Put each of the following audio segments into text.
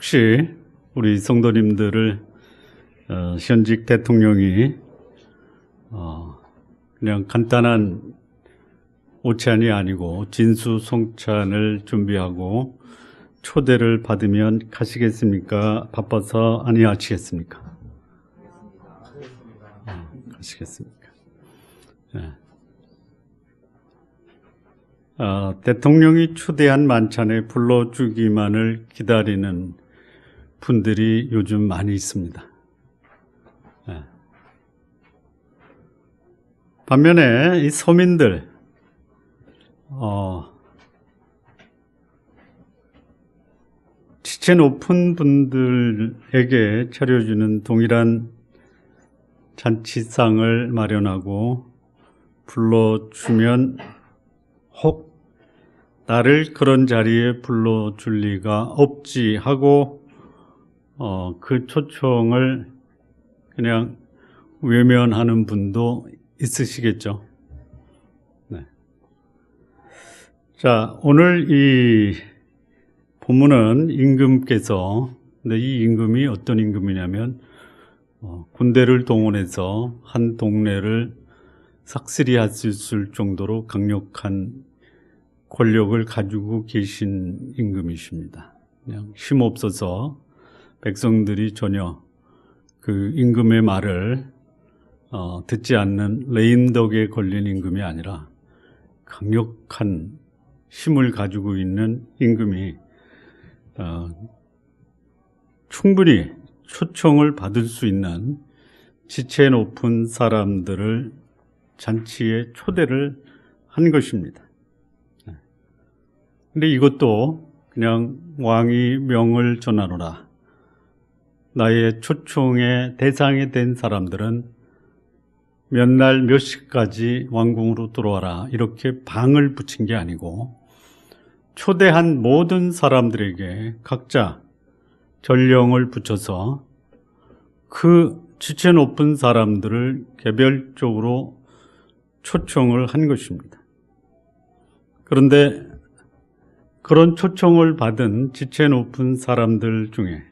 혹시 우리 성도님들을 현직 대통령이 그냥 간단한 오찬이 아니고 진수송찬을 준비하고 초대를 받으면 가시겠습니까? 바빠서 아니하시겠습니까? 가시겠습니까? 네. 대통령이 초대한 만찬에 불러주기만을 기다리는 분들이 요즘 많이 있습니다. 네. 반면에 이 서민들, 지체 높은 분들에게 차려주는 동일한 잔치상을 마련하고 불러주면 혹 나를 그런 자리에 불러줄 리가 없지 하고 그 초청을 그냥 외면하는 분도 있으시겠죠. 네. 자, 오늘 이 본문은 임금께서, 근데 이 임금이 어떤 임금이냐면 군대를 동원해서 한 동네를 삭슬이할 수 있을 정도로 강력한 권력을 가지고 계신 임금이십니다. 그냥 힘없어서 백성들이 전혀 그 임금의 말을 듣지 않는 레임덕에 걸린 임금이 아니라 강력한 힘을 가지고 있는 임금이 충분히 초청을 받을 수 있는 지체 높은 사람들을 잔치에 초대를 한 것입니다. 근데 이것도 그냥 왕이 명을 전하노라. 나의 초청의 대상이 된 사람들은 몇 날 몇 시까지 왕궁으로 들어와라. 이렇게 방을 붙인 게 아니고 초대한 모든 사람들에게 각자 전령을 붙여서 그 지체 높은 사람들을 개별적으로 초청을 한 것입니다. 그런데 그런 초청을 받은 지체 높은 사람들 중에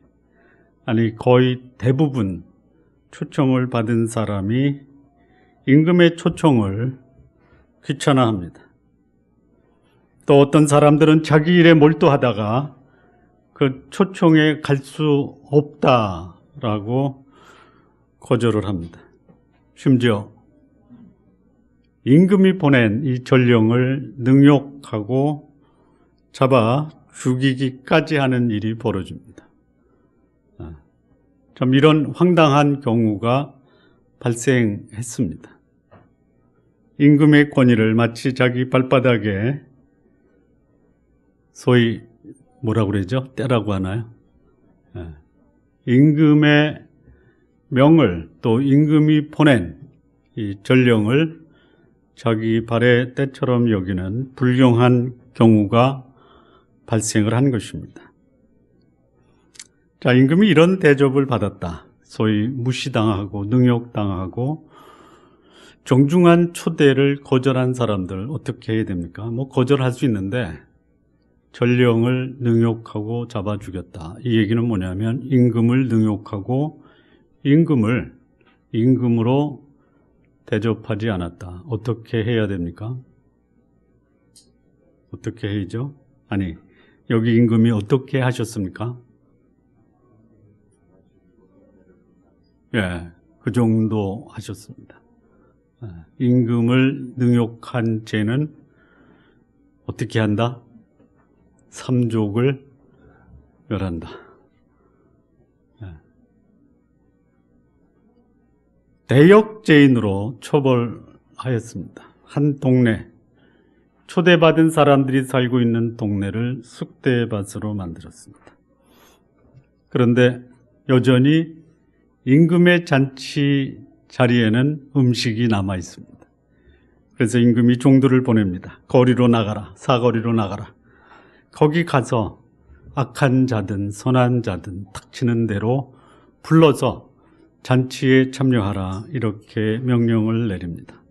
거의 대부분 초청을 받은 사람이 임금의 초청을 귀찮아합니다. 또 어떤 사람들은 자기 일에 몰두하다가 그 초청에 갈 수 없다라고 거절을 합니다. 심지어 임금이 보낸 이 전령을 능욕하고 잡아 죽이기까지 하는 일이 벌어집니다. 참 이런 황당한 경우가 발생했습니다. 임금의 권위를 마치 자기 발바닥에 소위 뭐라고 그러죠? 때라고 하나요? 임금의 명을 또 임금이 보낸 이 전령을 자기 발의 때처럼 여기는 불경한 경우가 발생을 한 것입니다. 자, 임금이 이런 대접을 받았다. 소위 무시당하고 능욕당하고 정중한 초대를 거절한 사람들 어떻게 해야 됩니까? 거절할 수 있는데 전령을 능욕하고 잡아 죽였다. 이 얘기는 뭐냐면 임금을 능욕하고 임금을 임금으로 대접하지 않았다. 어떻게 해야 됩니까? 어떻게 해야죠? 여기 임금이 어떻게 하셨습니까? 예, 그 정도 하셨습니다. 임금을 능욕한 죄는 어떻게 한다? 삼족을 멸한다. 대역죄인으로 처벌하였습니다. 한 동네, 초대받은 사람들이 살고 있는 동네를 쑥대밭으로 만들었습니다. 그런데 여전히 임금의 잔치 자리에는 음식이 남아 있습니다. 그래서 임금이 종들을 보냅니다. 거리로 나가라, 사거리로 나가라. 거기 가서 악한 자든 선한 자든 닥치는 대로 불러서 잔치에 참여하라. 이렇게 명령을 내립니다.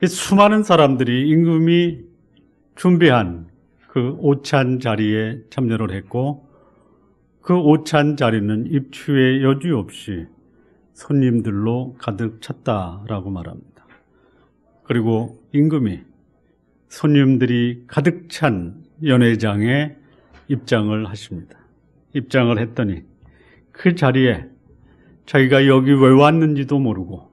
수많은 사람들이 임금이 준비한 그 오찬 자리에 참여를 했고 그 오찬 자리는 입추의 여지 없이 손님들로 가득 찼다라고 말합니다. 그리고 임금이 손님들이 가득 찬 연회장에 입장을 하십니다. 입장을 했더니 그 자리에 자기가 여기 왜 왔는지도 모르고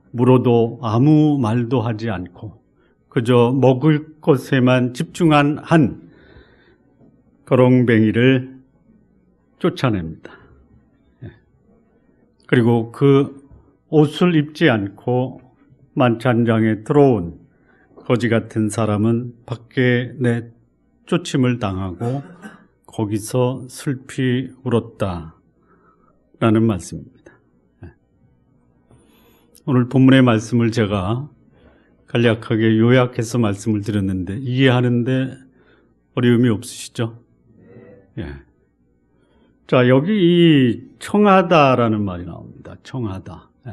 물어도 아무 말도 하지 않고 그저 먹을 것에만 집중한 한 거렁뱅이를 쫓아냅니다. 그리고 그 옷을 입지 않고 만찬장에 들어온 거지 같은 사람은 밖에 내쫓임을 당하고 거기서 슬피 울었다라는 말씀입니다. 오늘 본문의 말씀을 제가 간략하게 요약해서 말씀을 드렸는데 이해하는데 어려움이 없으시죠? 예. 자, 여기 이 청하다라는 말이 나옵니다. 청하다. 예.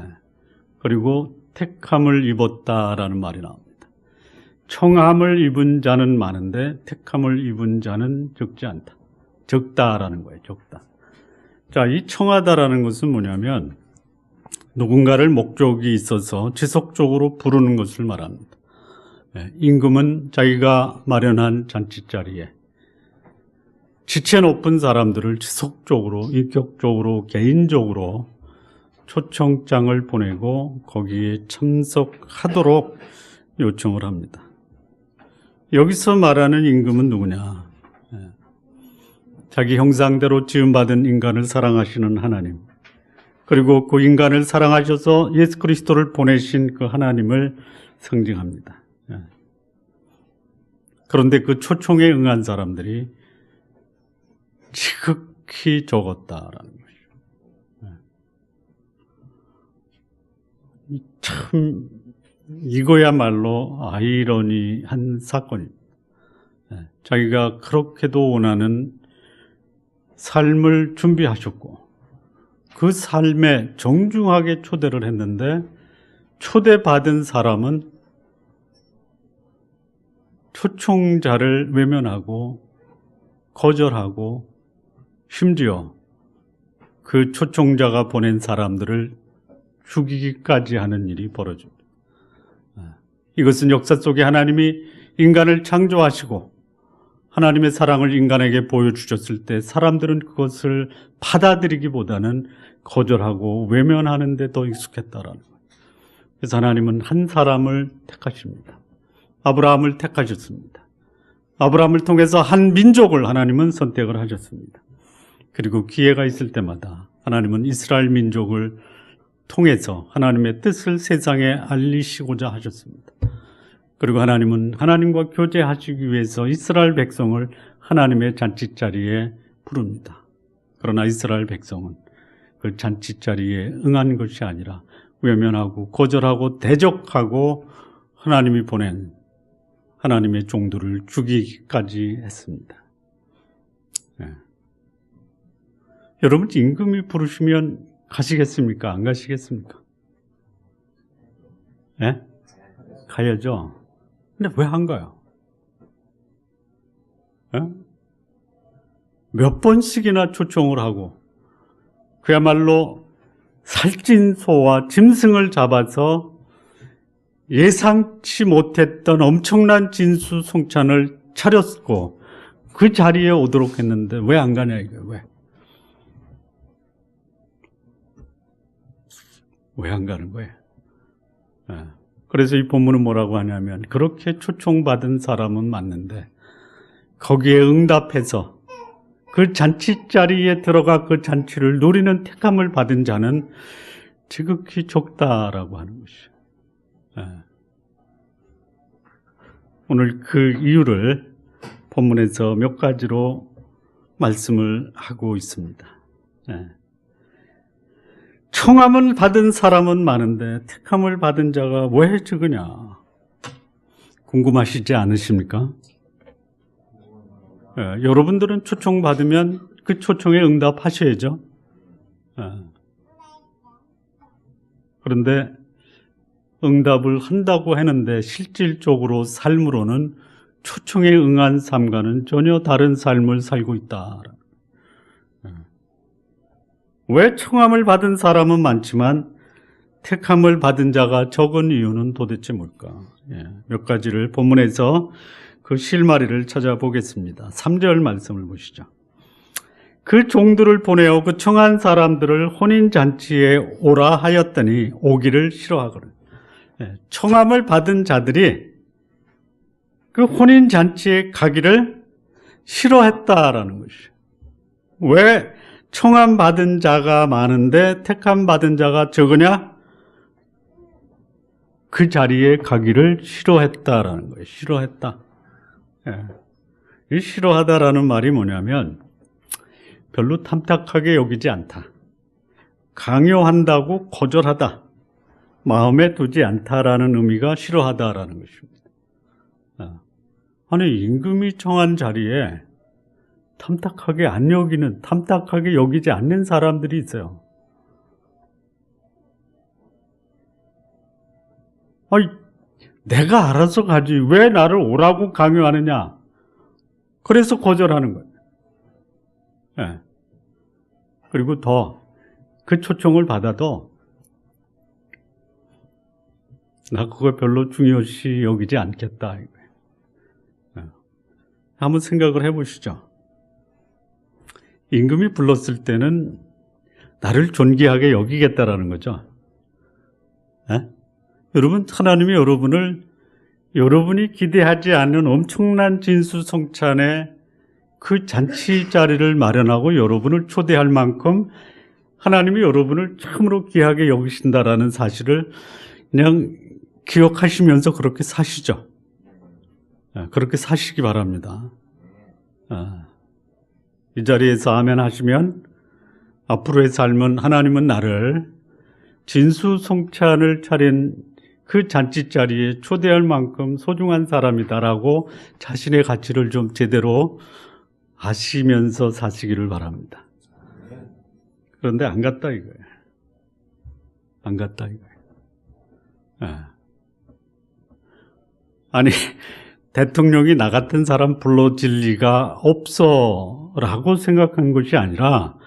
그리고 택함을 입었다라는 말이 나옵니다. 청함을 입은 자는 많은데 택함을 입은 자는 적지 않다. 적다라는 거예요. 적다. 자, 이 청하다라는 것은 뭐냐면 누군가를 목적이 있어서 지속적으로 부르는 것을 말합니다. 예. 임금은 자기가 마련한 잔치자리에 지체 높은 사람들을 지속적으로, 인격적으로, 개인적으로 초청장을 보내고 거기에 참석하도록 요청을 합니다. 여기서 말하는 임금은 누구냐? 자기 형상대로 지음받은 인간을 사랑하시는 하나님, 그리고 그 인간을 사랑하셔서 예수 그리스도를 보내신 그 하나님을 상징합니다. 그런데 그 초청에 응한 사람들이 지극히 적었다라는 것이죠. 참 이거야말로 아이러니한 사건입니다. 자기가 그렇게도 원하는 삶을 준비하셨고 그 삶에 정중하게 초대를 했는데 초대받은 사람은 초청자를 외면하고 거절하고 심지어 그 초청자가 보낸 사람들을 죽이기까지 하는 일이 벌어집니다. 이것은 역사 속에 하나님이 인간을 창조하시고 하나님의 사랑을 인간에게 보여주셨을 때 사람들은 그것을 받아들이기보다는 거절하고 외면하는 데 더 익숙했다라는 거예요. 그래서 하나님은 한 사람을 택하십니다. 아브라함을 택하셨습니다. 아브라함을 통해서 한 민족을 하나님은 선택을 하셨습니다. 그리고 기회가 있을 때마다 하나님은 이스라엘 민족을 통해서 하나님의 뜻을 세상에 알리시고자 하셨습니다. 그리고 하나님은 하나님과 교제하시기 위해서 이스라엘 백성을 하나님의 잔치자리에 부릅니다. 그러나 이스라엘 백성은 그 잔치자리에 응한 것이 아니라 외면하고 거절하고 대적하고 하나님이 보낸 하나님의 종들을 죽이기까지 했습니다. 여러분, 임금이 부르시면 가시겠습니까? 안 가시겠습니까? 예? 가야죠. 근데 왜 안 가요? 예? 몇 번씩이나 초청을 하고 그야말로 살찐소와 짐승을 잡아서 예상치 못했던 엄청난 진수성찬을 차렸고 그 자리에 오도록 했는데 왜 안 가냐 이거예요. 왜 안 가는 거예요? 그래서 이 본문은 뭐라고 하냐면 그렇게 초청받은 사람은 맞는데 거기에 응답해서 그 잔치자리에 들어가 그 잔치를 누리는 택함을 받은 자는 지극히 적다라고 하는 것이에요. 오늘 그 이유를 본문에서 몇 가지로 말씀을 하고 있습니다. 청함을 받은 사람은 많은데 택함을 받은 자가 왜 적으냐? 궁금하시지 않으십니까? 여러분들은 초청받으면 그 초청에 응답하셔야죠. 그런데 응답을 한다고 했는데 실질적으로 삶으로는 초청에 응한 삶과는 전혀 다른 삶을 살고 있다. 왜 청함을 받은 사람은 많지만 택함을 받은 자가 적은 이유는 도대체 뭘까? 몇 가지를 본문에서 그 실마리를 찾아보겠습니다. 3절 말씀을 보시죠. 그 종들을 보내어 그 청한 사람들을 혼인잔치에 오라 하였더니 오기를 싫어하거든. 청함을 받은 자들이 그 혼인잔치에 가기를 싫어했다라는 것이에요. 왜 청함 받은 자가 많은데 택함 받은 자가 적으냐? 그 자리에 가기를 싫어했다라는 거예요. 싫어했다. 이 싫어하다라는 말이 뭐냐면 별로 탐탁하게 여기지 않다. 강요한다고 거절하다. 마음에 두지 않다라는 의미가 싫어하다라는 것입니다. 아니, 임금이 청한 자리에 탐탁하게 안 여기는, 탐탁하게 여기지 않는 사람들이 있어요. 아니, 내가 알아서 가지. 왜 나를 오라고 강요하느냐? 그래서 거절하는 거예요. 그리고 더, 그 초청을 받아도 나 그거 별로 중요시 여기지 않겠다. 한번 생각을 해보시죠. 임금이 불렀을 때는 나를 존귀하게 여기겠다라는 거죠. 여러분, 하나님이 여러분이 기대하지 않는 엄청난 진수성찬의 그 잔치 자리를 마련하고 여러분을 초대할 만큼 하나님이 여러분을 참으로 귀하게 여기신다라는 사실을 그냥 기억하시면서 그렇게 사시죠. 그렇게 사시기 바랍니다. 이 자리에서 아멘 하시면 앞으로의 삶은 하나님은 나를 진수성찬을 차린 그 잔치 자리에 초대할 만큼 소중한 사람이다라고 자신의 가치를 좀 제대로 아시면서 사시기를 바랍니다. 그런데 안 갔다 이거예요. 안 갔다 이거예요. 아니, 대통령이 나 같은 사람 불러질 리가 없어 라고 생각한 것이 아니라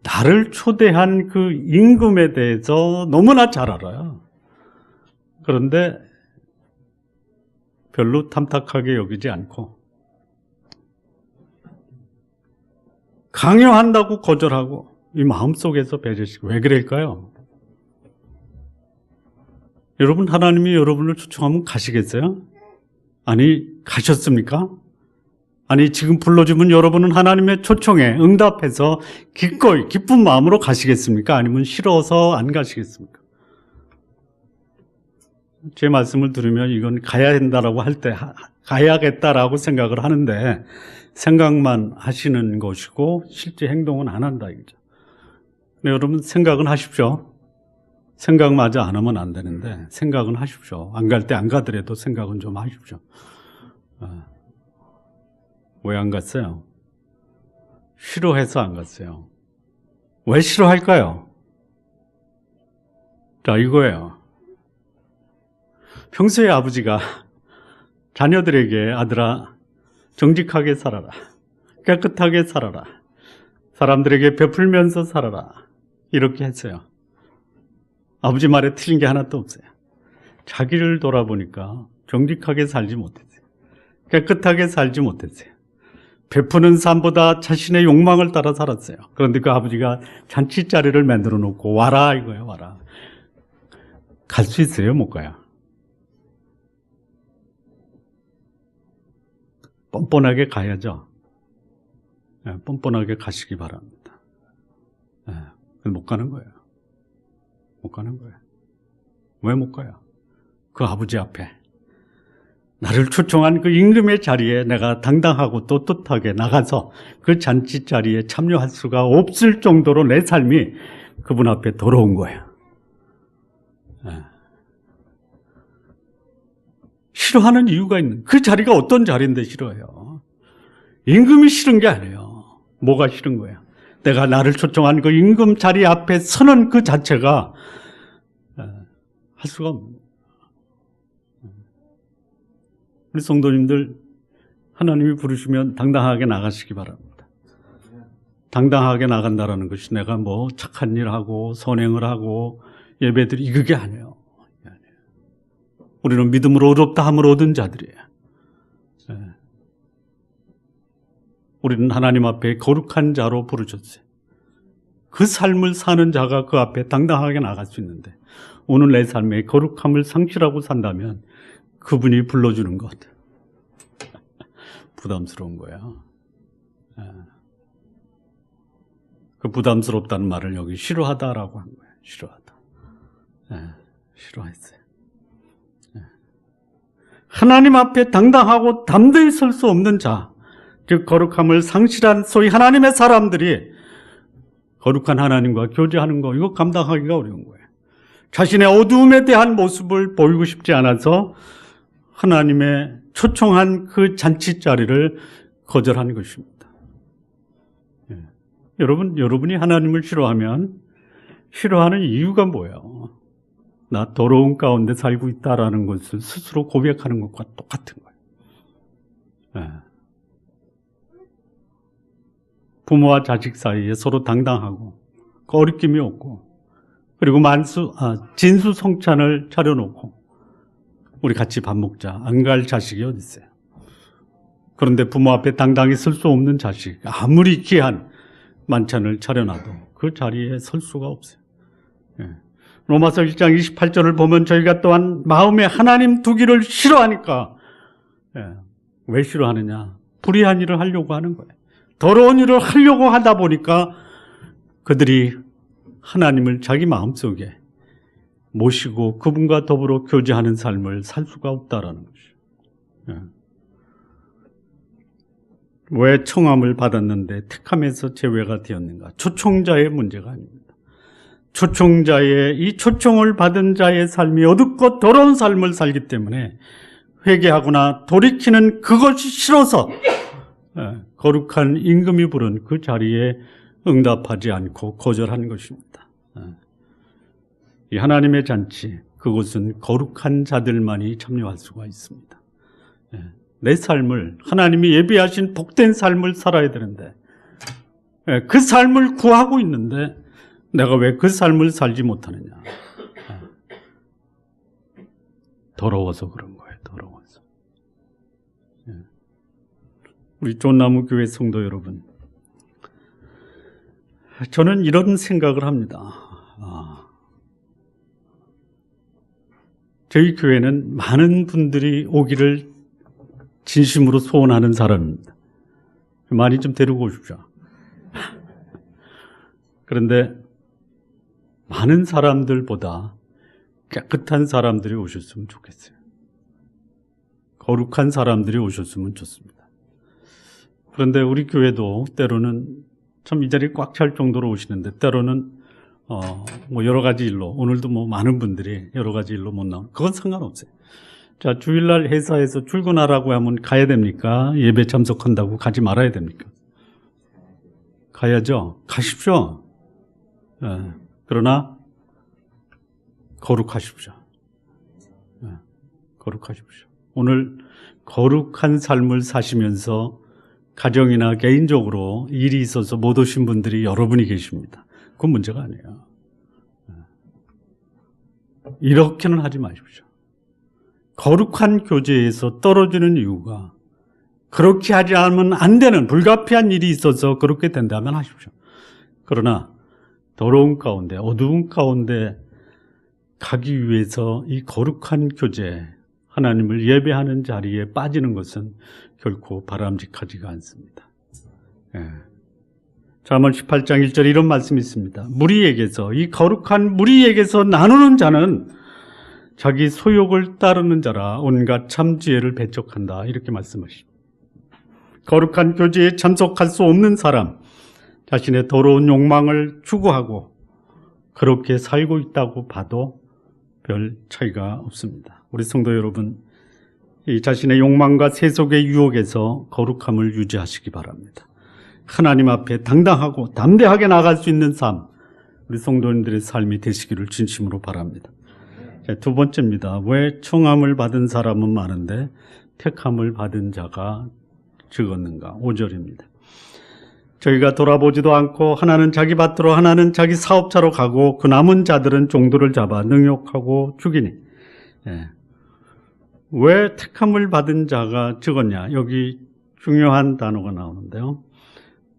나를 초대한 그 임금에 대해서 너무나 잘 알아요. 그런데 별로 탐탁하게 여기지 않고 강요한다고 거절하고 이 마음속에서 배제시키고. 왜 그럴까요? 여러분, 하나님이 여러분을 초청하면 가시겠어요? 아니, 가셨습니까? 아니, 지금 불러주면 여러분은 하나님의 초청에 응답해서 기꺼이 기쁜 마음으로 가시겠습니까? 아니면 싫어서 안 가시겠습니까? 제 말씀을 들으면 이건 가야 된다라고 할 때 가야겠다라고 생각을 하는데 생각만 하시는 것이고 실제 행동은 안 한다 이거죠. 네, 여러분, 생각은 하십시오. 생각마저 안 하면 안 되는데 생각은 하십시오. 안 갈 때 안 가더라도 생각은 좀 하십시오. 왜 안 갔어요? 싫어해서 안 갔어요. 왜 싫어할까요? 자, 이거예요. 평소에 아버지가 자녀들에게 아들아, 정직하게 살아라. 깨끗하게 살아라. 사람들에게 베풀면서 살아라. 이렇게 했어요. 아버지 말에 틀린 게 하나도 없어요. 자기를 돌아보니까 정직하게 살지 못했어요. 깨끗하게 살지 못했어요. 베푸는 삶보다 자신의 욕망을 따라 살았어요. 그런데 그 아버지가 잔치 자리를 만들어 놓고 와라 이거예요. 와라. 갈 수 있어요? 못 가요? 뻔뻔하게 가야죠. 뻔뻔하게 가시기 바랍니다. 못 가는 거예요. 못 가는 거예요. 왜 못 가요? 그 아버지 앞에 나를 초청한 그 임금의 자리에 내가 당당하고 떳떳하게 나가서 그 잔치 자리에 참여할 수가 없을 정도로 내 삶이 그분 앞에 더러운 거예요. 싫어하는 이유가 있는, 그 자리가 어떤 자리인데 싫어해요? 임금이 싫은 게 아니에요. 뭐가 싫은 거예요? 내가 나를 초청한 그 임금 자리 앞에 서는 그 자체가 할 수가 없는. 우리 성도님들, 하나님이 부르시면 당당하게 나가시기 바랍니다. 당당하게 나간다라는 것이 내가 뭐 착한 일 하고 선행을 하고 예배드리 그게 아니에요. 우리는 믿음으로 의롭다 함을 얻은 자들이에요. 우리는 하나님 앞에 거룩한 자로 부르셨어요. 그 삶을 사는 자가 그 앞에 당당하게 나갈 수 있는데 오늘 내 삶에 거룩함을 상실하고 산다면 그분이 불러주는 것 부담스러운 거야. 그 부담스럽다는 말을 여기 싫어하다라고 한 거예요. 싫어하다. 싫어했어요. 하나님 앞에 당당하고 담대히 설 수 없는 자, 즉 거룩함을 상실한 소위 하나님의 사람들이 거룩한 하나님과 교제하는 거 이거 감당하기가 어려운 거예요. 자신의 어두움에 대한 모습을 보이고 싶지 않아서 하나님의 초청한 그 잔치 자리를 거절한 것입니다. 여러분이 하나님을 싫어하면 싫어하는 이유가 뭐예요? 나 더러운 가운데 살고 있다라는 것을 스스로 고백하는 것과 똑같은 거예요. 부모와 자식 사이에 서로 당당하고 거리낌이 없고 그리고 진수성찬을 차려놓고 우리 같이 밥 먹자 안 갈 자식이 어디 있어요? 그런데 부모 앞에 당당히 설 수 없는 자식 아무리 귀한 만찬을 차려놔도 그 자리에 설 수가 없어요. 로마서 1장 28절을 보면 저희가 또한 마음에 하나님 두기를 싫어하니까 왜 싫어하느냐? 불의한 일을 하려고 하는 거예요. 더러운 일을 하려고 하다 보니까 그들이 하나님을 자기 마음속에 모시고 그분과 더불어 교제하는 삶을 살 수가 없다라는 것이죠. 왜 청함을 받았는데 택함에서 제외가 되었는가? 초청자의 문제가 아닙니다. 초청자의 이 초청을 받은 자의 삶이 어둡고 더러운 삶을 살기 때문에 회개하거나 돌이키는 그것이 싫어서 거룩한 임금이 부른 그 자리에 응답하지 않고 거절한 것입니다. 이 하나님의 잔치, 그곳은 거룩한 자들만이 참여할 수가 있습니다. 내 삶을 하나님이 예비하신 복된 삶을 살아야 되는데 그 삶을 구하고 있는데 내가 왜 그 삶을 살지 못하느냐? 더러워서 그런 거예요. 더러워서. 우리 쫀나무 교회 성도 여러분, 저는 이런 생각을 합니다. 저희 교회는 많은 분들이 오기를 진심으로 소원하는 사람입니다. 많이 좀 데리고 오십시오. 그런데 많은 사람들보다 깨끗한 사람들이 오셨으면 좋겠어요. 거룩한 사람들이 오셨으면 좋습니다. 그런데 우리 교회도 때로는 참 이 자리 꽉 찰 정도로 오시는데 때로는 뭐 여러 가지 일로 오늘도 뭐 많은 분들이 여러 가지 일로 못 나오는 그건 상관없어요. 자, 주일날 회사에서 출근하라고 하면 가야 됩니까? 예배 참석한다고 가지 말아야 됩니까? 가야죠. 가십시오. 그러나 거룩하십시오. 거룩하십시오. 오늘 거룩한 삶을 사시면서 가정이나 개인적으로 일이 있어서 못 오신 분들이 여러분이 계십니다. 그건 문제가 아니에요. 이렇게는 하지 마십시오. 거룩한 교제에서 떨어지는 이유가 그렇게 하지 않으면 안 되는 불가피한 일이 있어서 그렇게 된다면 하십시오. 그러나 더러운 가운데 어두운 가운데 가기 위해서 이 거룩한 교제 하나님을 예배하는 자리에 빠지는 것은 결코 바람직하지가 않습니다. 잠언 18장 1절에 이런 말씀이 있습니다. 무리에게서 이 거룩한 무리에게서 나누는 자는 자기 소욕을 따르는 자라 온갖 참지혜를 배척한다 이렇게 말씀하십니다. 거룩한 교제에 참석할 수 없는 사람 자신의 더러운 욕망을 추구하고 그렇게 살고 있다고 봐도 별 차이가 없습니다. 우리 성도 여러분, 이 자신의 욕망과 세속의 유혹에서 거룩함을 유지하시기 바랍니다. 하나님 앞에 당당하고 담대하게 나갈 수 있는 삶, 우리 성도님들의 삶이 되시기를 진심으로 바랍니다. 두 번째입니다. 왜 청함을 받은 사람은 많은데 택함을 받은 자가 적었는가? 5절입니다. 저희가 돌아보지도 않고 하나는 자기 밭으로 하나는 자기 사업차로 가고 그 남은 자들은 종들을 잡아 능욕하고 죽이니. 예. 왜 택함을 받은 자가 적었냐? 여기 중요한 단어가 나오는데요.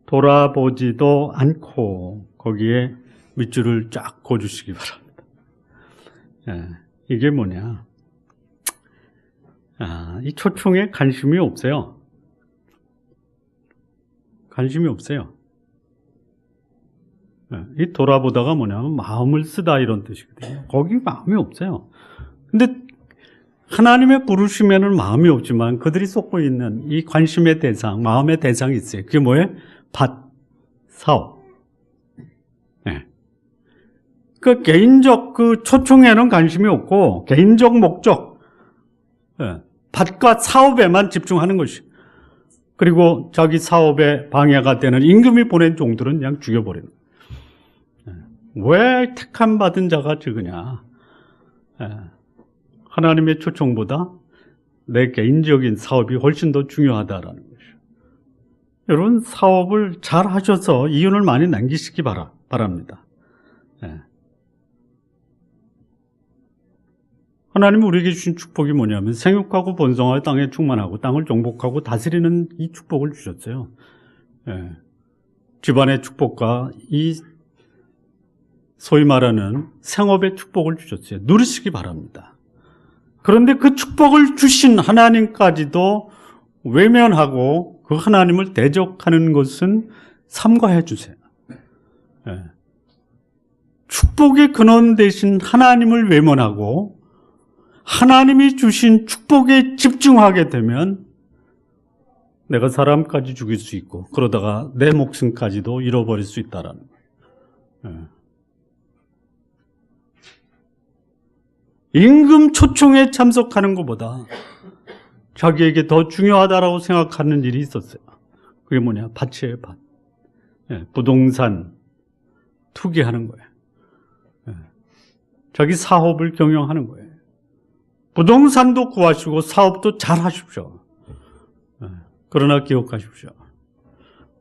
돌아보지도 않고 거기에 밑줄을 쫙 그어주시기 바랍니다. 예. 이게 뭐냐? 이 초청에 관심이 없어요. 관심이 없어요. 이 돌아보다가 뭐냐면 마음을 쓰다 이런 뜻이거든요. 거기 마음이 없어요. 근데 하나님의 부르심에는 마음이 없지만 그들이 쏟고 있는 이 관심의 대상, 마음의 대상이 있어요. 그게 뭐예요? 밭, 사업. 네. 그 개인적 그 초청에는 관심이 없고 개인적 목적, 밭과 사업에만 집중하는 것이. 그리고 자기 사업에 방해가 되는 임금이 보낸 종들은 그냥 죽여버리는 거예요. 왜 택함 받은 자가 적으냐? 하나님의 초청보다 내 개인적인 사업이 훨씬 더 중요하다라는 것이죠. 여러분, 사업을 잘 하셔서 이윤을 많이 남기시기 바랍니다. 하나님이 우리에게 주신 축복이 뭐냐면 생육하고 번성하여 땅에 충만하고 땅을 정복하고 다스리는 이 축복을 주셨어요. 집안의 축복과 이 소위 말하는 생업의 축복을 주셨어요. 누리시기 바랍니다. 그런데 그 축복을 주신 하나님까지도 외면하고 그 하나님을 대적하는 것은 삼가해 주세요. 축복의 근원 되신 하나님을 외면하고 하나님이 주신 축복에 집중하게 되면 내가 사람까지 죽일 수 있고 그러다가 내 목숨까지도 잃어버릴 수 있다라는 거예요. 임금 초청에 참석하는 것보다 자기에게 더 중요하다라고 생각하는 일이 있었어요. 그게 뭐냐? 밭이에요, 밭. 부동산 투기하는 거예요. 자기 사업을 경영하는 거예요. 부동산도 구하시고 사업도 잘 하십시오. 그러나 기억하십시오.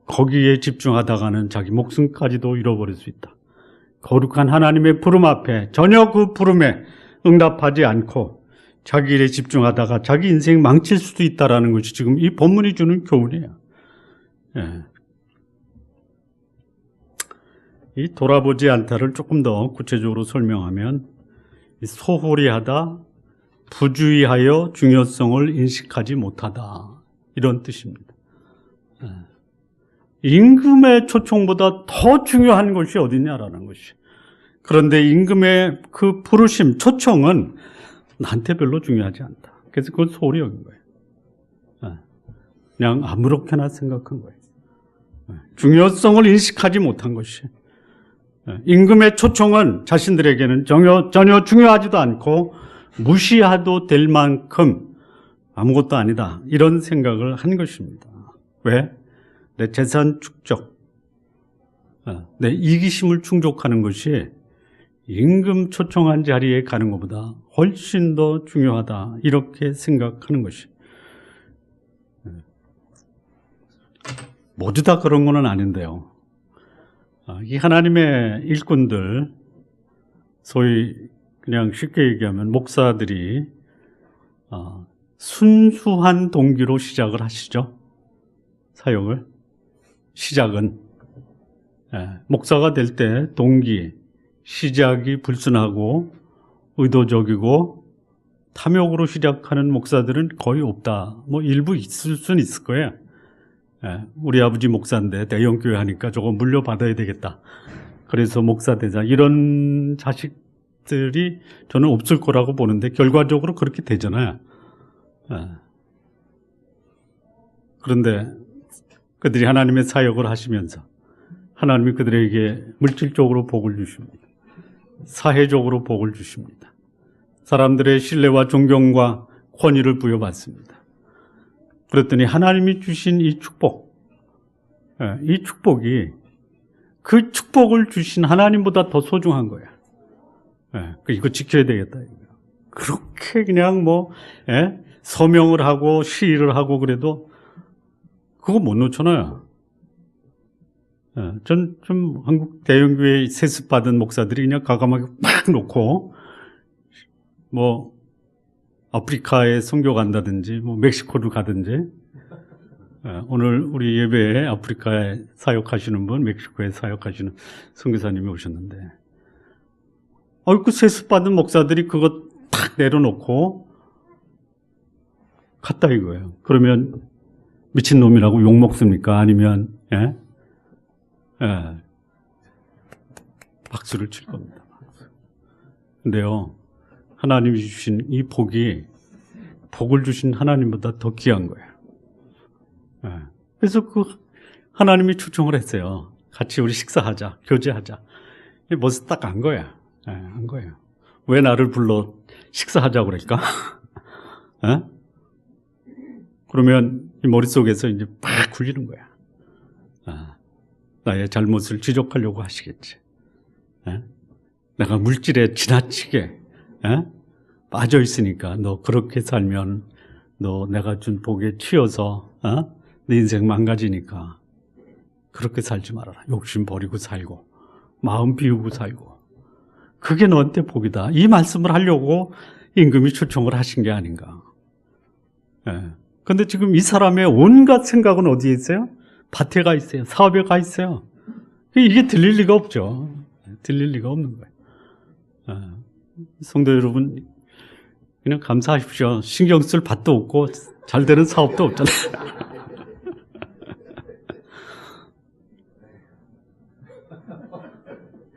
거기에 집중하다가는 자기 목숨까지도 잃어버릴 수 있다. 거룩한 하나님의 부름 앞에 전혀 그 부름에 응답하지 않고 자기 일에 집중하다가 자기 인생 망칠 수도 있다는 것이 지금 이 본문이 주는 교훈이에요. 이 돌아보지 않다를 조금 더 구체적으로 설명하면 소홀히 하다, 부주의하여 중요성을 인식하지 못하다 이런 뜻입니다. 임금의 초청보다 더 중요한 것이 어디냐라는 것이. 그런데 임금의 그 부르심, 초청은 나한테 별로 중요하지 않다. 그래서 그걸 소홀히 여긴 거예요. 그냥 아무렇게나 생각한 거예요. 중요성을 인식하지 못한 것이. 임금의 초청은 자신들에게는 전혀 중요하지도 않고 무시해도 될 만큼 아무것도 아니다. 이런 생각을 한 것입니다. 왜? 내 재산 축적, 내 이기심을 충족하는 것이 임금 초청한 자리에 가는 것보다 훨씬 더 중요하다. 이렇게 생각하는 것이. 모두 다 그런 건 아닌데요. 이 하나님의 일꾼들, 소위 그냥 쉽게 얘기하면 목사들이 순수한 동기로 시작을 하시죠. 사역을. 시작은 목사가 될 때 동기, 시작이 불순하고 의도적이고 탐욕으로 시작하는 목사들은 거의 없다. 뭐 일부 있을 수는 있을 거예요. 우리 아버지 목사인데 대형교회 하니까 저거 물려받아야 되겠다. 그래서 목사 되자. 이런 자식들이 저는 없을 거라고 보는데 결과적으로 그렇게 되잖아요. 그런데 그들이 하나님의 사역을 하시면서 하나님이 그들에게 물질적으로 복을 주십니다. 사회적으로 복을 주십니다. 사람들의 신뢰와 존경과 권위를 부여받습니다. 그랬더니 하나님이 주신 이 축복, 이 축복이 그 축복을 주신 하나님보다 더 소중한 거야. 이거 지켜야 되겠다. 그렇게 그냥 서명을 하고 시위를 하고 그래도 그거 못 놓잖아요. 전 좀 한국 대형교회 세습받은 목사들이 그냥 과감하게 막 놓고, 뭐, 아프리카에 선교 간다든지, 뭐, 멕시코를 가든지, 오늘 우리 예배에 아프리카에 사역하시는 분, 멕시코에 사역하시는 선교사님이 오셨는데, 그 세습받은 목사들이 그거 탁 내려놓고 갔다 이거예요. 그러면 미친놈이라고 욕 먹습니까? 아니면, 박수를 칠 겁니다. 근데요, 하나님이 주신 이 복이 복을 주신 하나님보다 더 귀한 거예요. 그래서 그 하나님이 초청을 했어요. 같이 우리 식사하자, 교제하자. 벌써 딱 안 거야. 안 거예요. 왜 나를 불러 식사하자고 그럴까? 그러면 이 머릿속에서 이제 팍 굴리는 거야. 나의 잘못을 지적하려고 하시겠지. 내가 물질에 지나치게 빠져 있으니까 너 그렇게 살면 너 내가 준 복에 치여서 내 인생 망가지니까 그렇게 살지 말아라. 욕심 버리고 살고 마음 비우고 살고 그게 너한테 복이다. 이 말씀을 하려고 임금이 초청을 하신 게 아닌가. 그런데 지금 이 사람의 온갖 생각은 어디에 있어요? 밭에 가 있어요. 사업에 가 있어요. 이게 들릴 리가 없죠. 들릴 리가 없는 거예요. 성도 여러분, 그냥 감사하십시오. 신경 쓸 밭도 없고 잘 되는 사업도 없잖아요.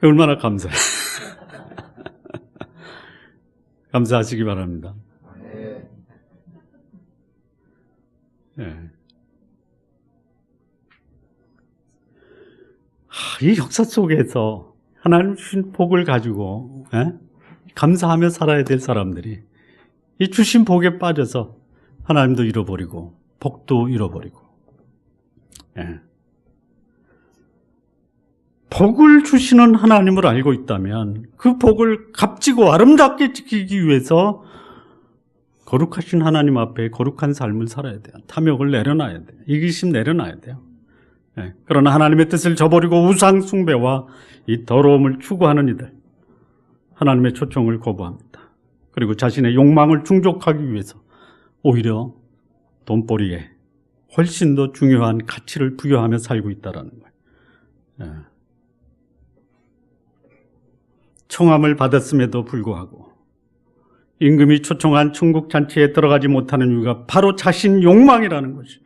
얼마나 감사해. 감사하시기 바랍니다. 이 역사 속에서 하나님 주신 복을 가지고 감사하며 살아야 될 사람들이 이 주신 복에 빠져서 하나님도 잃어버리고 복도 잃어버리고 복을 주시는 하나님을 알고 있다면 그 복을 값지고 아름답게 지키기 위해서 거룩하신 하나님 앞에 거룩한 삶을 살아야 돼요. 탐욕을 내려놔야 돼요. 이기심 내려놔야 돼요. 그러나 하나님의 뜻을 저버리고 우상 숭배와 이 더러움을 추구하는 이들, 하나님의 초청을 거부합니다. 그리고 자신의 욕망을 충족하기 위해서 오히려 돈벌이에 훨씬 더 중요한 가치를 부여하며 살고 있다는 거예요. 청함을 받았음에도 불구하고 임금이 초청한 천국 잔치에 들어가지 못하는 이유가 바로 자신 욕망이라는 것이.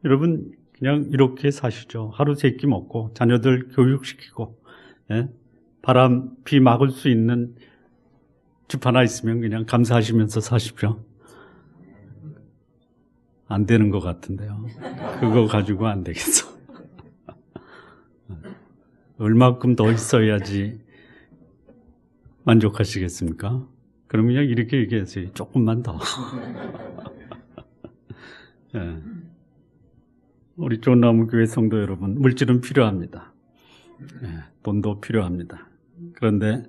여러분 그냥 이렇게 사시죠. 하루 세 끼 먹고 자녀들 교육시키고 바람, 비 막을 수 있는 집 하나 있으면 그냥 감사하시면서 사십시오. 안 되는 것 같은데요. 그거 가지고 안 되겠어. 얼마큼 더 있어야지 만족하시겠습니까? 그럼 그냥 이렇게 얘기하세요. 조금만 더. 우리 좋은나무교회 성도 여러분, 물질은 필요합니다. 돈도 필요합니다. 그런데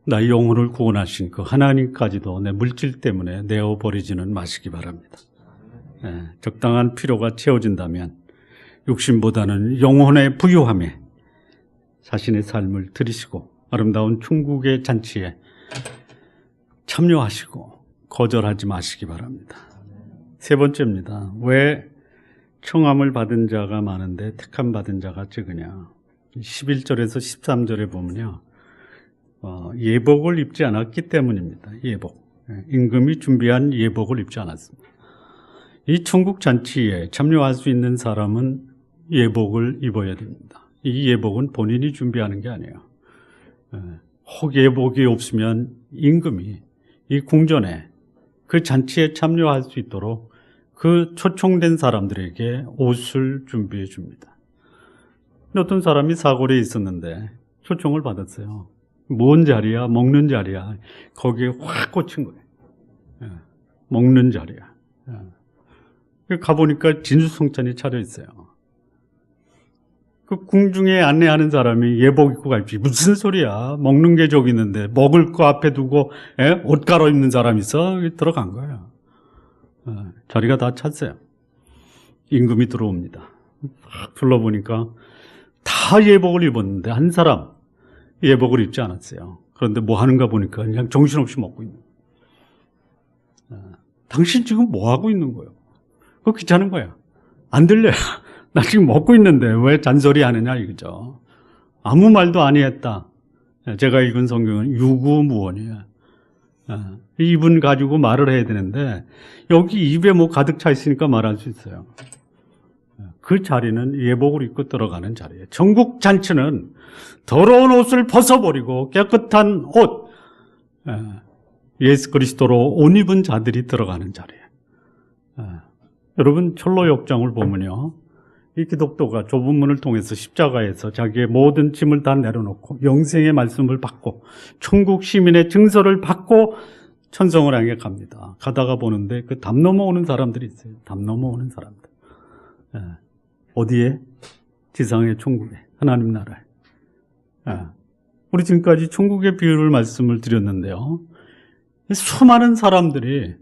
나의 영혼을 구원하신 그 하나님까지도 내 물질 때문에 내어버리지는 마시기 바랍니다. 적당한 필요가 채워진다면 욕심보다는 영혼의 부유함에 자신의 삶을 들이시고 아름다운 천국의 잔치에 참여하시고 거절하지 마시기 바랍니다. 세 번째입니다. 왜 청함을 받은 자가 많은데 택함 받은 자가 적으냐. 11절에서 13절에 보면요, 예복을 입지 않았기 때문입니다. 예복. 임금이 준비한 예복을 입지 않았습니다. 이 천국 잔치에 참여할 수 있는 사람은 예복을 입어야 됩니다. 이 예복은 본인이 준비하는 게 아니에요. 혹 예복이 없으면 임금이 이 궁전에 그 잔치에 참여할 수 있도록 그 초청된 사람들에게 옷을 준비해 줍니다. 어떤 사람이 사골에 있었는데 초청을 받았어요. 뭔 자리야? 먹는 자리야. 거기에 확 꽂힌 거예요. 먹는 자리야. 가보니까 진수성찬이 차려 있어요. 그 궁중에 안내하는 사람이 예복 입고 갈지 무슨 소리야? 먹는 게 저기 있는데 먹을 거 앞에 두고 옷 갈아입는 사람이 있어? 들어간 거예요. 자리가 다 찼어요. 임금이 들어옵니다. 불러보니까 다 예복을 입었는데 한 사람 예복을 입지 않았어요. 그런데 뭐 하는가 보니까 그냥 정신없이 먹고 있는 거예요. 당신 지금 뭐 하고 있는 거예요? 그거 귀찮은 거야. 안 들려요. 나 지금 먹고 있는데 왜 잔소리 하느냐 이거죠. 아무 말도 아니했다. 제가 읽은 성경은 유구무원이에요. 입은 가지고 말을 해야 되는데 여기 입에 뭐 가득 차 있으니까 말할 수 있어요. 그 자리는 예복을 입고 들어가는 자리예요. 천국 잔치는 더러운 옷을 벗어버리고 깨끗한 옷, 예수 그리스도로 옷 입은 자들이 들어가는 자리예요. 여러분 철로 역정을 보면요, 이 기독교가 좁은 문을 통해서 십자가에서 자기의 모든 짐을 다 내려놓고 영생의 말씀을 받고 천국 시민의 증서를 받고 천성을 향해 갑니다. 가다가 보는데 그 담 넘어오는 사람들이 있어요. 담 넘어오는 사람들. 어디에? 지상의 천국에, 하나님 나라에. 우리 지금까지 천국의 비유를 말씀을 드렸는데요, 수많은 사람들이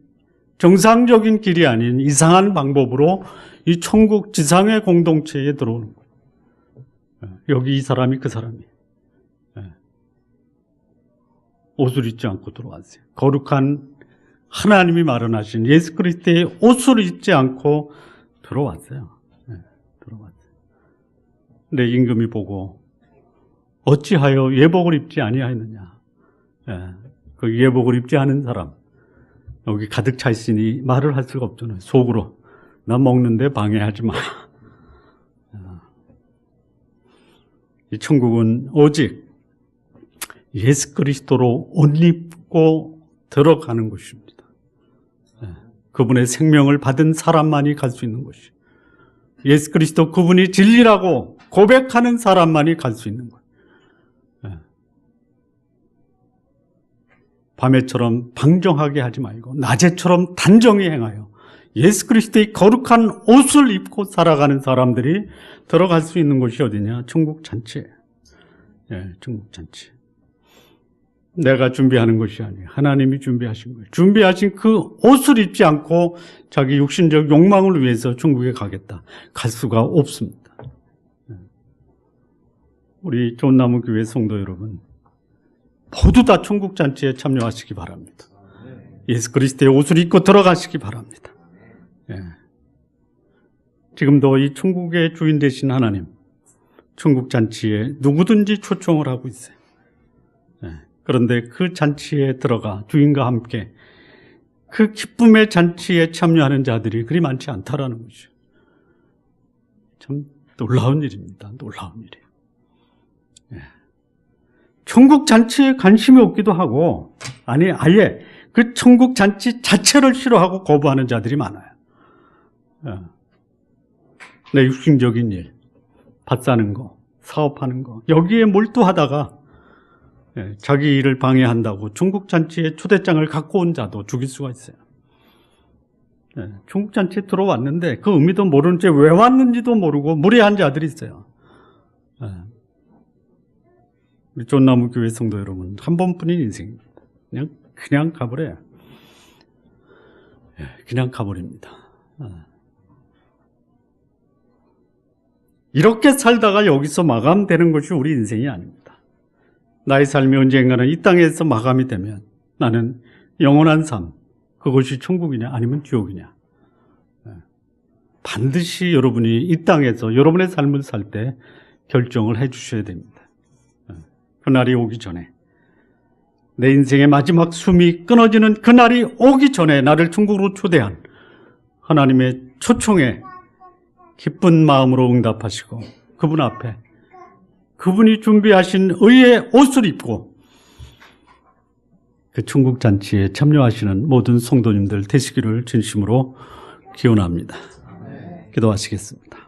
정상적인 길이 아닌 이상한 방법으로 이 천국 지상의 공동체에 들어오는 거예요. 여기 이 사람이 그 사람이. 옷을 입지 않고 들어왔어요. 거룩한 하나님이 마련하신 예수 그리스도의 옷을 입지 않고 들어왔어요. 들어왔어요. 근데 임금이 보고 어찌하여 예복을 입지 아니하였느냐. 그 예복을 입지 않은 사람, 여기 가득 차 있으니 말을 할 수가 없잖아요. 속으로 나 먹는데 방해하지 마. 이 천국은 오직 예수 그리스도로 옷 입고 들어가는 것입니다. 그분의 생명을 받은 사람만이 갈 수 있는 것이에요. 예수 그리스도 그분이 진리라고 고백하는 사람만이 갈 수 있는 거예요. 밤에처럼 방종하게 하지 말고 낮에처럼 단정히 행하여 예수 그리스도의 거룩한 옷을 입고 살아가는 사람들이 들어갈 수 있는 곳이 어디냐? 천국 잔치예요. 천국 잔치. 내가 준비하는 것이 아니에요. 하나님이 준비하신 거예요. 준비하신 그 옷을 입지 않고 자기 육신적 욕망을 위해서 천국에 가겠다. 갈 수가 없습니다. 우리 좋은나무 교회 성도 여러분, 모두 다 천국 잔치에 참여하시기 바랍니다. 예수 그리스도의 옷을 입고 들어가시기 바랍니다. 지금도 이 천국의 주인 되신 하나님, 천국 잔치에 누구든지 초청을 하고 있어요. 그런데 그 잔치에 들어가 주인과 함께 그 기쁨의 잔치에 참여하는 자들이 그리 많지 않다라는 것이죠. 참 놀라운 일입니다. 놀라운 일이에요. 천국 잔치에 관심이 없기도 하고, 아니 아예 그 천국 잔치 자체를 싫어하고 거부하는 자들이 많아요. 내 육신적인 일, 밭 사는 거, 사업하는 거, 여기에 몰두하다가 자기 일을 방해한다고 천국 잔치에 초대장을 갖고 온 자도 죽일 수가 있어요. 천국 잔치에 들어왔는데 그 의미도 모르는 채 왜 왔는지도 모르고 무례한 자들이 있어요. 우리 좋은나무 교회 성도 여러분, 한 번뿐인 인생입니다. 그냥 가버려요. 그냥 가버립니다. 이렇게 살다가 여기서 마감되는 것이 우리 인생이 아닙니다. 나의 삶이 언젠가는 이 땅에서 마감이 되면 나는 영원한 삶, 그것이 천국이냐 아니면 지옥이냐, 반드시 여러분이 이 땅에서 여러분의 삶을 살 때 결정을 해 주셔야 됩니다. 그날이 오기 전에, 내 인생의 마지막 숨이 끊어지는 그날이 오기 전에 나를 천국으로 초대한 하나님의 초청에 기쁜 마음으로 응답하시고 그분 앞에 그분이 준비하신 의의 옷을 입고 그 천국 잔치에 참여하시는 모든 성도님들 되시기를 진심으로 기원합니다. 기도하시겠습니다.